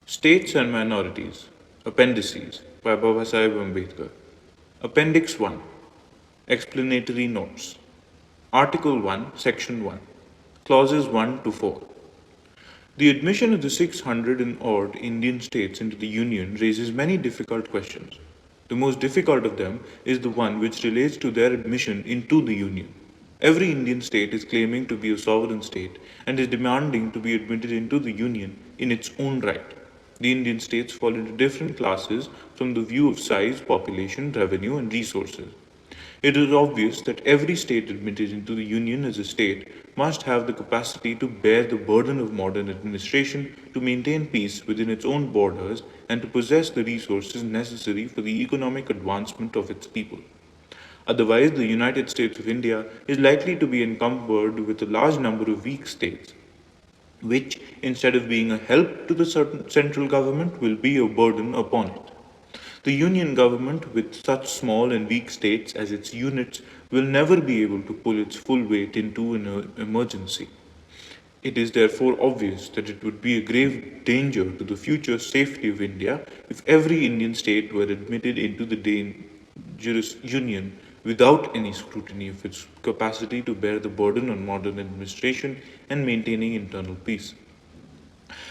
States and Minorities Appendices by Babasaheb Ambedkar. Appendix 1 Explanatory Notes. Article 1, Section 1. Clauses 1 to 4. The admission of the 600 and odd Indian states into the Union raises many difficult questions. The most difficult of them is the one which relates to their admission into the Union. Every Indian state is claiming to be a sovereign state and is demanding to be admitted into the Union in its own right. The Indian states fall into different classes from the view of size, population, revenue, and resources. It is obvious that every state admitted into the Union as a state must have the capacity to bear the burden of modern administration, to maintain peace within its own borders, and to possess the resources necessary for the economic advancement of its people. Otherwise, the United States of India is likely to be encumbered with a large number of weak states, which, instead of being a help to the central government, will be a burden upon it. The Union government, with such small and weak states as its units, will never be able to pull its full weight into an emergency. It is therefore obvious that it would be a grave danger to the future safety of India if every Indian state were admitted into the dangerous Union without any scrutiny of its capacity to bear the burden on modern administration and maintaining internal peace.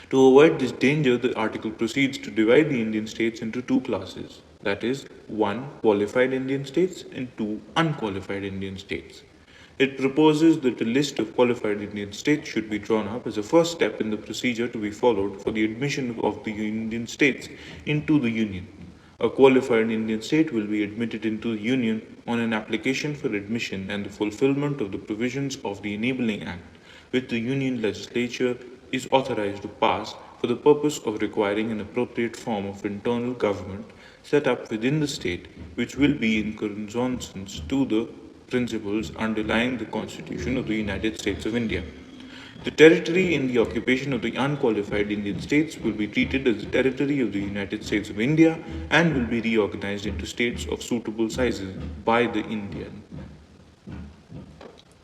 To avoid this danger, the article proceeds to divide the Indian states into two classes, that is, 1. Qualified Indian states and 2. Unqualified Indian states. It proposes that a list of qualified Indian states should be drawn up as a first step in the procedure to be followed for the admission of the Indian states into the Union. A qualified Indian state will be admitted into the Union on an application for admission and the fulfillment of the provisions of the Enabling Act, which the Union legislature is authorized to pass for the purpose of requiring an appropriate form of internal government set up within the state, which will be in consonance to the principles underlying the Constitution of the United States of India. The territory in the occupation of the unqualified Indian states will be treated as the territory of the United States of India and will be reorganized into states of suitable sizes by the Indian.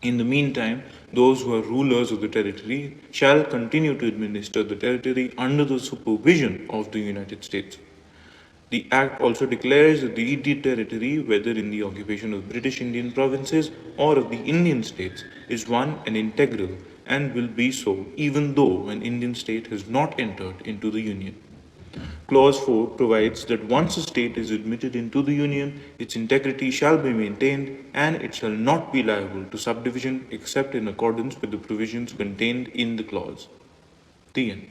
In the meantime, those who are rulers of the territory shall continue to administer the territory under the supervision of the United States. The Act also declares that the ED territory, whether in the occupation of British Indian provinces or of the Indian states, is one and integral and will be so even though an Indian state has not entered into the Union. Clause 4 provides that once a state is admitted into the Union, its integrity shall be maintained and it shall not be liable to subdivision except in accordance with the provisions contained in the clause. The end.